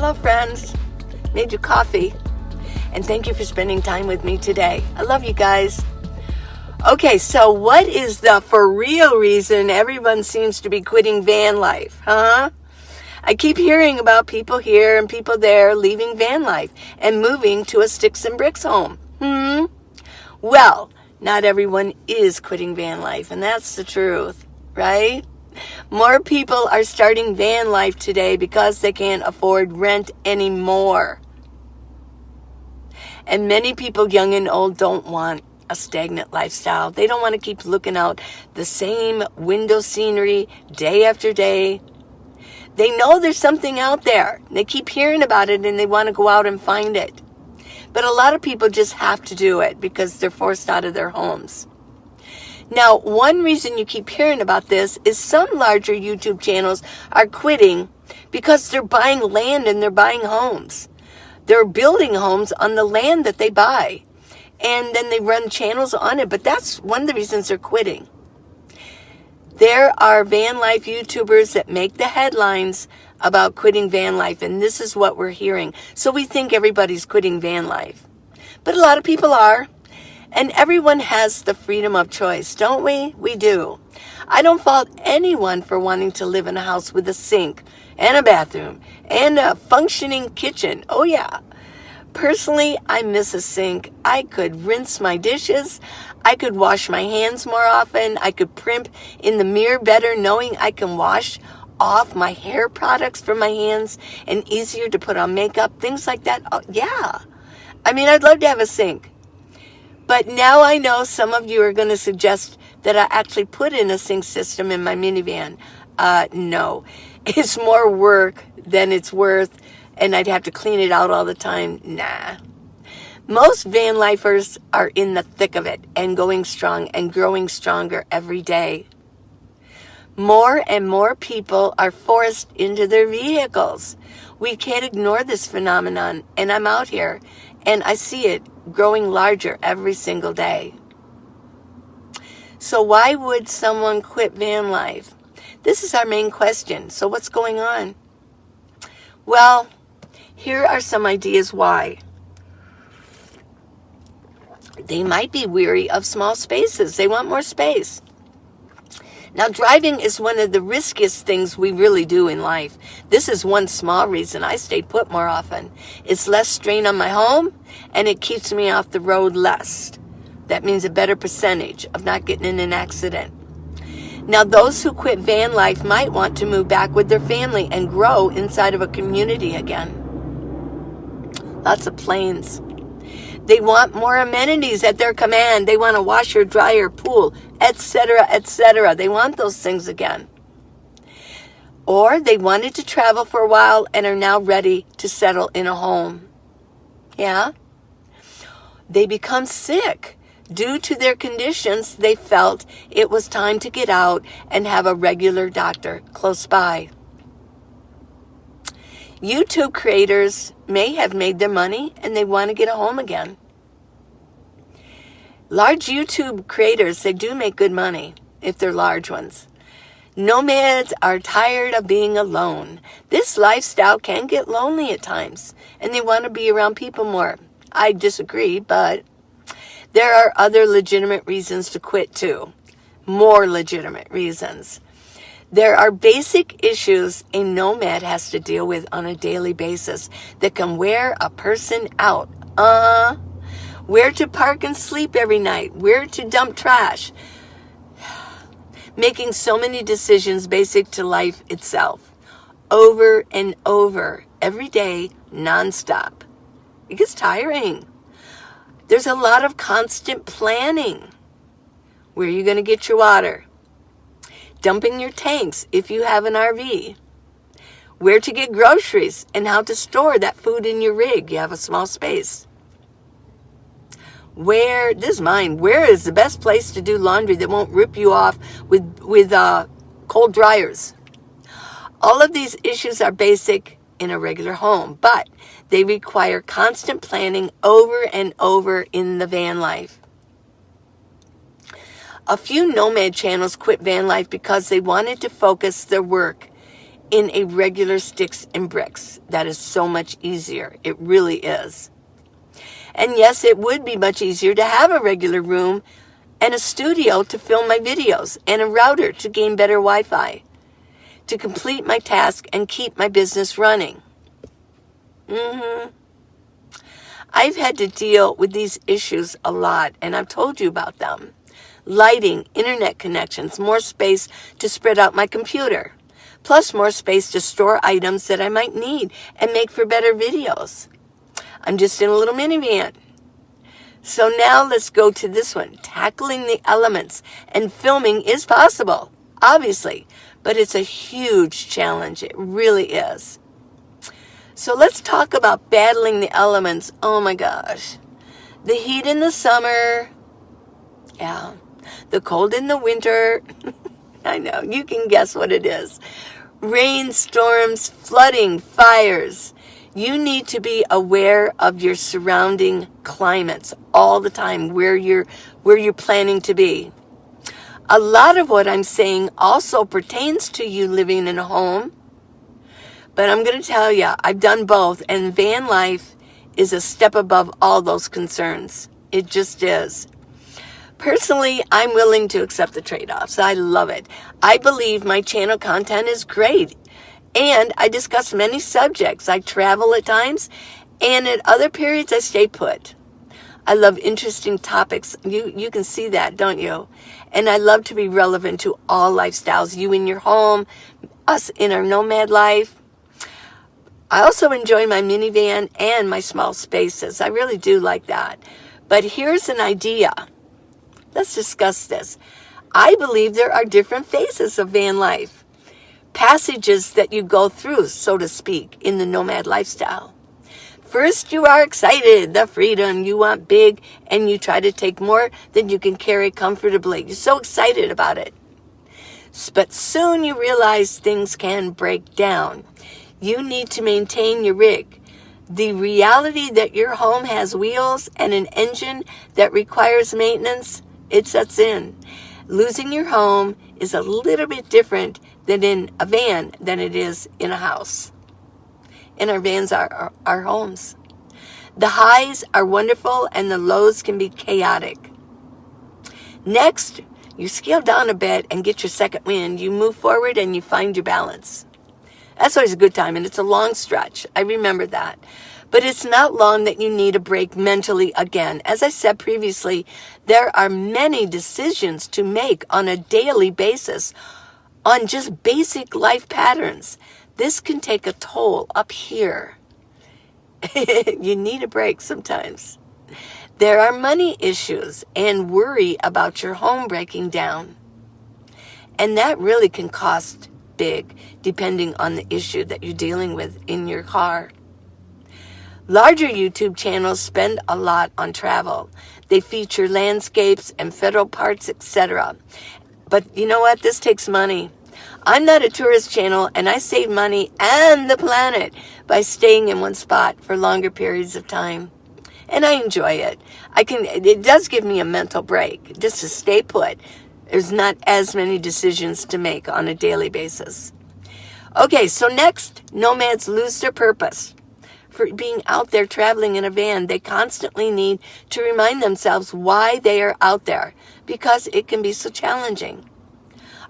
Hello, friends. Made you coffee. And thank you for spending time with me today. I love you guys. Okay, so what is the for real reason everyone seems to be quitting van life, huh? I keep hearing about people here and people there leaving van life and moving to a sticks and bricks home. Well, not everyone is quitting van life, and that's the truth, right? More people are starting van life today because they can't afford rent anymore. And many people, young and old, don't want a stagnant lifestyle. They don't want to keep looking out the same window scenery day after day. They know there's something out there. They keep hearing about it and they want to go out and find it. But a lot of people just have to do it because they're forced out of their homes. Now, one reason you keep hearing about this is some larger YouTube channels are quitting because they're buying land and they're buying homes. They're building homes on the land that they buy. And then they run channels on it. But that's one of the reasons they're quitting. There are van life YouTubers that make the headlines about quitting van life. And this is what we're hearing. So we think everybody's quitting van life. But a lot of people are. And everyone has the freedom of choice, don't we? We do. I don't fault anyone for wanting to live in a house with a sink and a bathroom and a functioning kitchen. Oh, yeah. Personally, I miss a sink. I could rinse my dishes. I could wash my hands more often. I could primp in the mirror better knowing I can wash off my hair products from my hands and easier to put on makeup, things like that. Oh, yeah. I mean, I'd love to have a sink. But now I know some of you are going to suggest that I actually put in a sink system in my minivan. No. It's more work than it's worth, and I'd have to clean it out all the time. Nah. Most van lifers are in the thick of it and going strong and growing stronger every day. More and more people are forced into their vehicles. We can't ignore this phenomenon, and I'm out here, and I see it growing larger every single day. So why would someone quit van life? This is our main question. So what's going on? Well, here are some ideas why. They might be weary of small spaces. They want more space. Now, driving is one of the riskiest things we really do in life. This is one small reason I stay put more often. It's less strain on my home, and it keeps me off the road less. That means a better percentage of not getting in an accident. Now, those who quit van life might want to move back with their family and grow inside of a community again. Lots of planes. They want more amenities at their command. They want a washer, dryer, pool, etc., etc. They want those things again. Or they wanted to travel for a while and are now ready to settle in a home. Yeah. They become sick. Due to their conditions, they felt it was time to get out and have a regular doctor close by. YouTube creators may have made their money and they want to get a home again. Large YouTube creators, they do make good money if they're large ones. Nomads are tired of being alone. This lifestyle can get lonely at times and they want to be around people more. I disagree, but there are other legitimate reasons to quit too. More legitimate reasons. There are basic issues a nomad has to deal with on a daily basis that can wear a person out. Where to park and sleep every night, where to dump trash. Making so many decisions basic to life itself. Over and over, every day, nonstop. It gets tiring. There's a lot of constant planning. Where are you going to get your water? Dumping your tanks if you have an RV. Where to get groceries and how to store that food in your rig. You have a small space. This is mine. Where is the best place to do laundry that won't rip you off with cold dryers? All of these issues are basic in a regular home, but they require constant planning over and over in the van life. A few nomad channels quit van life because they wanted to focus their work in a regular sticks and bricks. That is so much easier. It really is. And yes, it would be much easier to have a regular room and a studio to film my videos and a router to gain better Wi-Fi to complete my task and keep my business running. I've had to deal with these issues a lot, and I've told you about them. Lighting, internet connections, more space to spread out my computer, plus more space to store items that I might need and make for better videos. I'm just in a little minivan. So now let's go to this one. Tackling the elements and filming is possible, obviously, but it's a huge challenge. It really is. So let's talk about battling the elements. Oh my gosh. The heat in the summer. Yeah. The cold in the winter. I know, you can guess what it is. Rain, storms, flooding, fires. You need to be aware of your surrounding climates all the time, where you're planning to be. A lot of what I'm saying also pertains to you living in a home, but I'm going to tell you, I've done both, and van life is a step above all those concerns. It just is. Personally, I'm willing to accept the trade-offs. I love it. I believe my channel content is great, and I discuss many subjects. I travel at times, and at other periods, I stay put. I love interesting topics. You can see that, don't you? And I love to be relevant to all lifestyles, you in your home, us in our nomad life. I also enjoy my minivan and my small spaces. I really do like that. But here's an idea. Let's discuss this. I believe there are different phases of van life, passages that you go through, so to speak, in the nomad lifestyle. First, you are excited, the freedom, you want big, and you try to take more than you can carry comfortably. You're so excited about it. But soon you realize things can break down. You need to maintain your rig. The reality that your home has wheels and an engine that requires maintenance, it sets in. Losing your home is a little bit different than in a van than it is in a house. And our vans are our homes. The highs are wonderful and the lows can be chaotic. Next, you scale down a bit and get your second wind. You move forward and you find your balance. That's always a good time, and it's a long stretch. I remember that. But it's not long that you need a break mentally again. As I said previously, there are many decisions to make on a daily basis on just basic life patterns. This can take a toll up here. You need a break sometimes. There are money issues and worry about your home breaking down. And that really can cost big, depending on the issue that you're dealing with in your car. Larger YouTube channels spend a lot on travel. They feature landscapes and federal parks, etc. But you know what? This takes money. I'm not a tourist channel, and I save money and the planet by staying in one spot for longer periods of time. And I enjoy it. It does give me a mental break just to stay put. There's not as many decisions to make on a daily basis. Okay, so next, nomads lose their purpose. For being out there traveling in a van, they constantly need to remind themselves why they are out there, because it can be so challenging.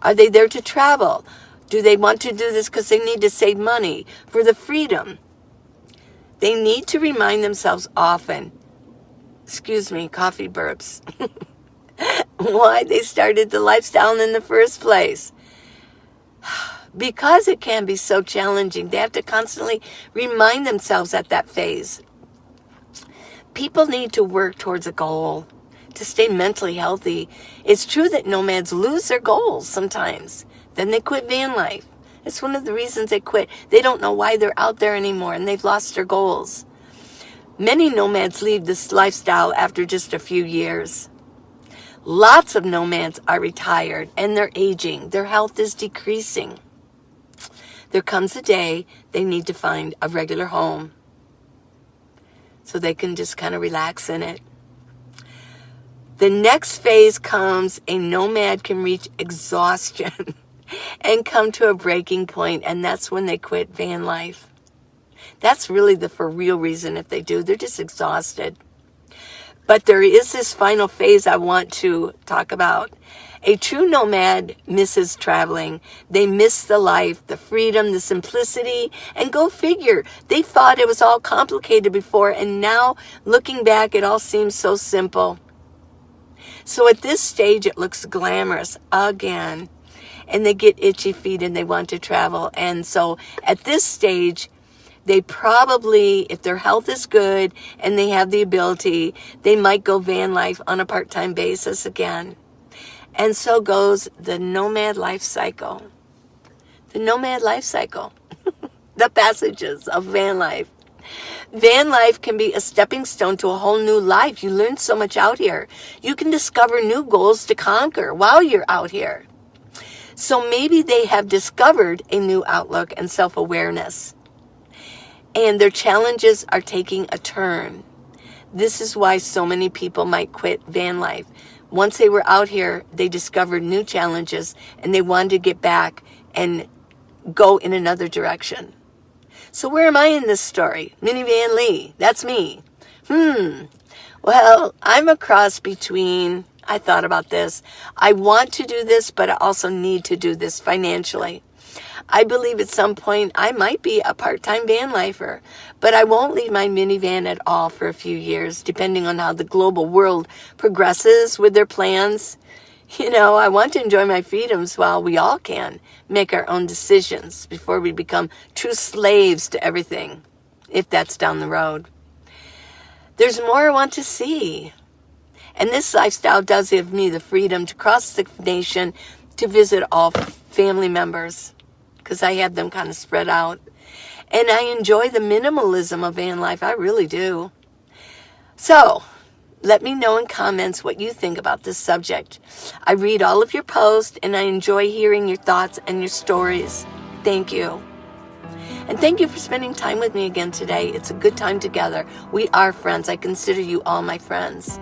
Are they there to travel? Do they want to do this because they need to save money for the freedom? They need to remind themselves often, excuse me, coffee burps, why they started the lifestyle in the first place. Because it can be so challenging, they have to constantly remind themselves at that phase. People need to work towards a goal to stay mentally healthy. It's true that nomads lose their goals sometimes. Then they quit van life. It's one of the reasons they quit. They don't know why they're out there anymore, and they've lost their goals. Many nomads leave this lifestyle after just a few years. Lots of nomads are retired, and they're aging. Their health is decreasing. There comes a day they need to find a regular home so they can just kind of relax in it. The next phase comes, a nomad can reach exhaustion. and come to a breaking point, and that's when they quit van life. That's really the for real reason if they do. They're just exhausted. But there is this final phase I want to talk about. A true nomad misses traveling. They miss the life, the freedom, the simplicity, and go figure. They thought it was all complicated before, and now looking back, it all seems so simple. So at this stage, it looks glamorous again, and they get itchy feet and they want to travel. And so at this stage, they probably, if their health is good and they have the ability, they might go van life on a part-time basis again. And so goes the nomad life cycle. The nomad life cycle. The passages of van life. Van life can be a stepping stone to a whole new life. You learn so much out here. You can discover new goals to conquer while you're out here. So maybe they have discovered a new outlook and self-awareness. And their challenges are taking a turn. This is why so many people might quit van life. Once they were out here, they discovered new challenges and they wanted to get back and go in another direction. So where am I in this story? Minivan Lee, that's me. Well, I'm a cross between, I thought about this. I want to do this, but I also need to do this financially. I believe at some point I might be a part-time van lifer, but I won't leave my minivan at all for a few years, depending on how the global world progresses with their plans. You know, I want to enjoy my freedoms while we all can make our own decisions before we become true slaves to everything, if that's down the road. There's more I want to see. And this lifestyle does give me the freedom to cross the nation to visit all family members, because I have them kind of spread out. And I enjoy the minimalism of van life. I really do. So, let me know in comments what you think about this subject. I read all of your posts, and I enjoy hearing your thoughts and your stories. Thank you. And thank you for spending time with me again today. It's a good time together. We are friends. I consider you all my friends.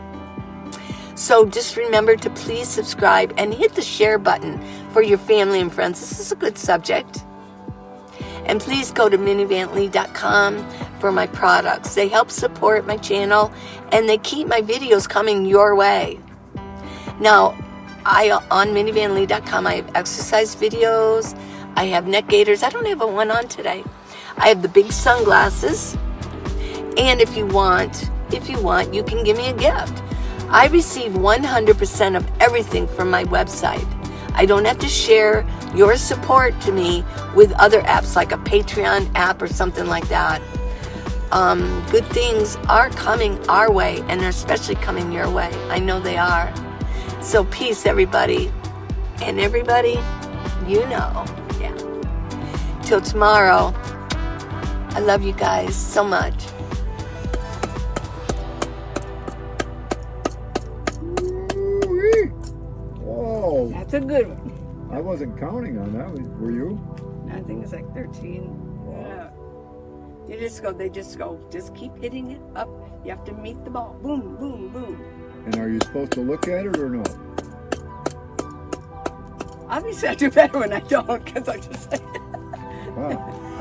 So just remember to please subscribe and hit the share button for your family and friends. This is a good subject. And please go to minivanlee.com for my products. They help support my channel and they keep my videos coming your way. Now, on minivanlee.com, I have exercise videos. I have neck gaiters. I don't have one on today. I have the big sunglasses. And if you want, you can give me a gift. I receive 100% of everything from my website. I don't have to share your support to me with other apps like a Patreon app or something like that. Good things are coming our way, and they're especially coming your way. I know they are. So peace, everybody. And everybody, you know. Yeah. Till tomorrow. I love you guys so much. Whoa. That's a good one. I wasn't counting on that. Were you? I think it's like 13. Yeah. They just go, just keep hitting it up. You have to meet the ball. Boom, boom, boom. And are you supposed to look at it or no? Obviously, I do better when I don't, because I just say Wow.